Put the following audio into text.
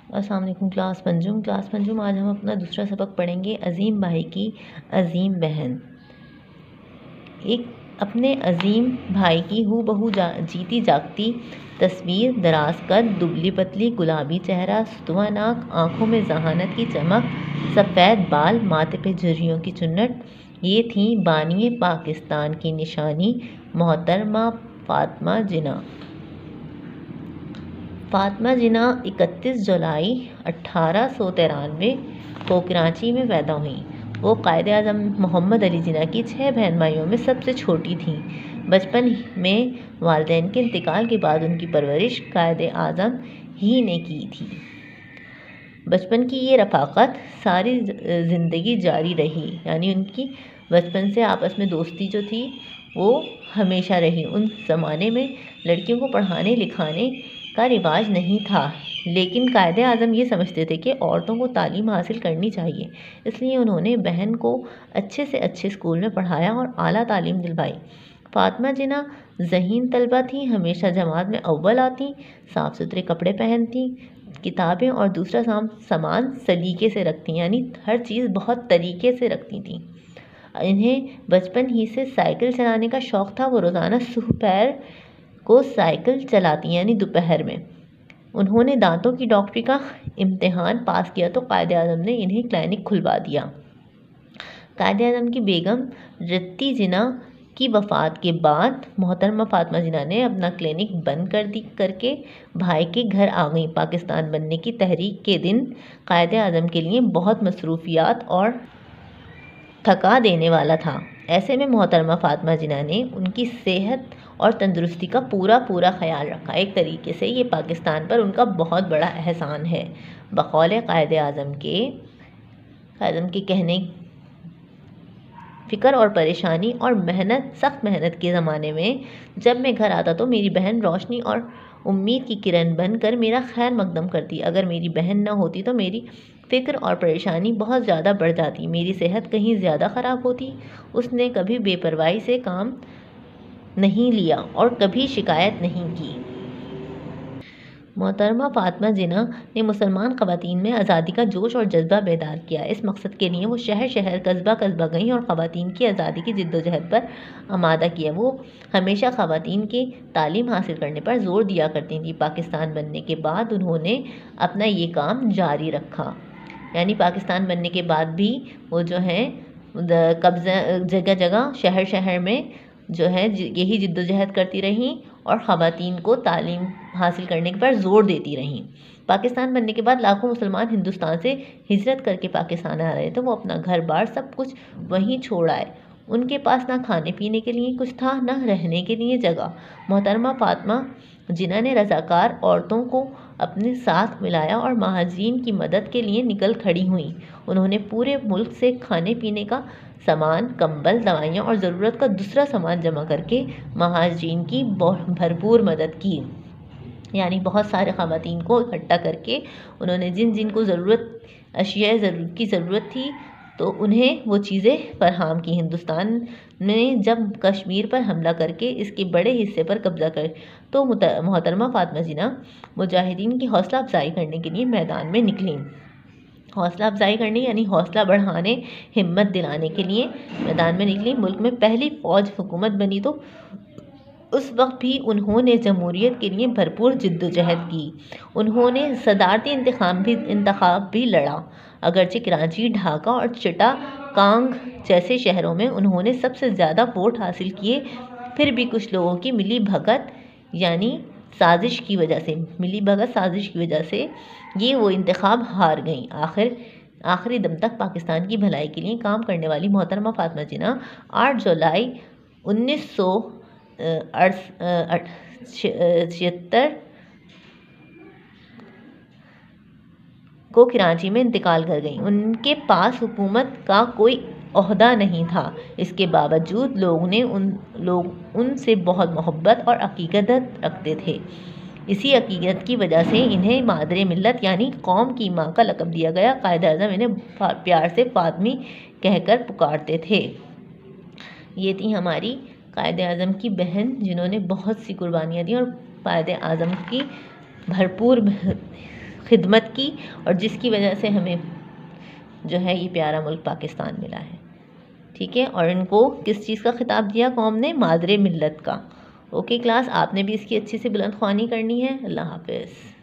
السلام علیکم کلاس پنجم آج ہم اپنا دوسرا سبق پڑھیں گے عظیم بھائی کی عظیم بہن۔ ایک اپنے عظیم بھائی کی ہو بہو جیتی جاگتی تصویر، دراز قد، دبلی پتلی، گلابی چہرہ، ستوا ناک، آنکھوں میں ذہانت کی چمک، سفید بال، ماتھے پہ جھریوں کی چنٹ، یہ تھیں بانی پاکستان کی نشانی محترمہ فاطمہ جناح۔ فاطمہ جناح 31 جولائی 1893 کو کراچی میں پیدا ہوئیں۔ وہ قائد اعظم محمد علی جناح کی 6 بہن بھائیوں میں سب سے چھوٹی تھیں۔ بچپن میں والدین کے انتقال کے بعد ان کی پرورش قائد اعظم ہی نے کی تھی۔ بچپن کی یہ رفاقت ساری زندگی جاری رہی، یعنی ان کی بچپن سے آپس میں دوستی جو تھی وہ ہمیشہ رہی۔ ان زمانے میں لڑکیوں کو پڑھانے لکھانے کا رواج نہیں تھا، لیکن قائد اعظم یہ سمجھتے تھے کہ عورتوں کو تعلیم حاصل کرنی چاہیے، اس لیے انہوں نے بہن کو اچھے سے اچھے اسکول میں پڑھایا اور اعلیٰ تعلیم دلوائی۔ فاطمہ جناح ذہین طالبہ تھیں، ہمیشہ جماعت میں اول آتیں، صاف ستھرے کپڑے پہنتیں، کتابیں اور دوسرا سامان سلیقے سے رکھتیں، یعنی ہر چیز بہت طریقے سے رکھتی تھیں۔ انہیں بچپن ہی سے سائیکل چلانے کا شوق تھا، وہ روزانہ صبح پیر کو سائیکل چلاتی، یعنی دوپہر میں۔ انہوں نے دانتوں کی ڈاکٹری کا امتحان پاس کیا تو قائد اعظم نے انہیں کلینک کھلوا دیا۔ قائد اعظم کی بیگم رتی جناح کی وفات کے بعد محترمہ فاطمہ جناح نے اپنا کلینک بند کر کے بھائی کے گھر آ گئیں۔ پاکستان بننے کی تحریک کے دن قائد اعظم کے لیے بہت مصروفیات اور تھکا دینے والا تھا۔ ایسے میں محترمہ فاطمہ جناح نے ان کی صحت اور تندرستی کا پورا خیال رکھا۔ ایک طریقے سے یہ پاکستان پر ان کا بہت بڑا احسان ہے۔ بقول قائد اعظم کے کہنے، فکر اور پریشانی اور سخت محنت کے زمانے میں جب میں گھر آتا تو میری بہن روشنی اور امید کی کرن بن کر میرا خیر مقدم کرتی۔ اگر میری بہن نہ ہوتی تو میری فکر اور پریشانی بہت زیادہ بڑھ جاتی، میری صحت کہیں زیادہ خراب ہوتی۔ اس نے کبھی بے پرواہی سے کام نہیں لیا اور کبھی شکایت نہیں کی۔ محترمہ فاطمہ جناح نے مسلمان خواتین میں آزادی کا جوش اور جذبہ بیدار کیا۔ اس مقصد کے لیے وہ شہر قصبہ گئیں اور خواتین کی آزادی کی جدوجہد پر آمادہ کیا۔ وہ ہمیشہ خواتین کے تعلیم حاصل کرنے پر زور دیا کرتی تھیں۔ پاکستان بننے کے بعد انہوں نے اپنا یہ کام جاری رکھا، یعنی پاکستان بننے کے بعد بھی وہ جو ہے جگہ شہر میں جو ہے یہی جدوجہد کرتی رہیں اور خواتین کو تعلیم حاصل کرنے پر زور دیتی رہیں۔ پاکستان بننے کے بعد لاکھوں مسلمان ہندوستان سے ہجرت کر کے پاکستان آ رہے تھے۔ وہ اپنا گھر بار سب کچھ وہیں چھوڑ آئے۔ ان کے پاس نہ کھانے پینے کے لیے کچھ تھا، نہ رہنے کے لیے جگہ۔ محترمہ فاطمہ جناح نے رضاکار عورتوں کو اپنے ساتھ ملایا اور مہاجرین کی مدد کے لیے نکل کھڑی ہوئیں۔ انہوں نے پورے ملک سے کھانے پینے کا سامان، کمبل، دوائیاں اور ضرورت کا دوسرا سامان جمع کر کے مہاجرین کی بھرپور مدد کی، یعنی بہت سارے خواتین کو اکٹھا کر کے انہوں نے جن کو اشیاء کی ضرورت تھی تو انہیں وہ چیزیں فراہم کی۔ ہندوستان نے جب کشمیر پر حملہ کر کے اس کے بڑے حصے پر قبضہ کر تو محترمہ فاطمہ جناح مجاہدین کی حوصلہ افزائی کرنے کے لیے میدان میں نکلیں۔ حوصلہ افزائی کرنے یعنی حوصلہ بڑھانے، ہمت دلانے کے لیے میدان میں نکلی۔ ملک میں پہلی فوج حکومت بنی تو اس وقت بھی انہوں نے جمہوریت کے لیے بھرپور جدوجہد کی۔ انہوں نے صدارتی انتخاب بھی لڑا، اگرچہ کراچی، ڈھاکہ اور چٹاگانگ جیسے شہروں میں انہوں نے سب سے زیادہ ووٹ حاصل کیے، پھر بھی کچھ لوگوں کی ملی بھگت یعنی سازش کی وجہ سے یہ وہ انتخاب ہار گئیں۔ آخری دم تک پاکستان کی بھلائی کے لیے کام کرنے والی محترمہ فاطمہ جناح 8 جولائی 1976 کو کراچی میں انتقال کر گئیں۔ ان کے پاس حکومت کا کوئی عہدہ نہیں تھا، اس کے باوجود لوگ ان سے بہت محبت اور عقیدت رکھتے تھے۔ اسی عقیدت کی وجہ سے انہیں مادر ملت یعنی قوم کی ماں کا لقب دیا گیا۔ قائد اعظم انہیں پیار سے فاطمی کہہ کر پکارتے تھے۔ یہ تھی ہماری قائد اعظم کی بہن جنہوں نے بہت سی قربانیاں دیں اور قائد اعظم کی بھرپور خدمت کی اور جس کی وجہ سے ہمیں جو ہے یہ پیارا ملک پاکستان ملا ہے. ٹھیک ہے، اور ان کو کس چیز کا خطاب دیا قوم نے؟ مادر ملت کا. اوکے کلاس، آپ نے بھی اس کی اچھی سے بلند خوانی کرنی ہے. اللہ حافظ.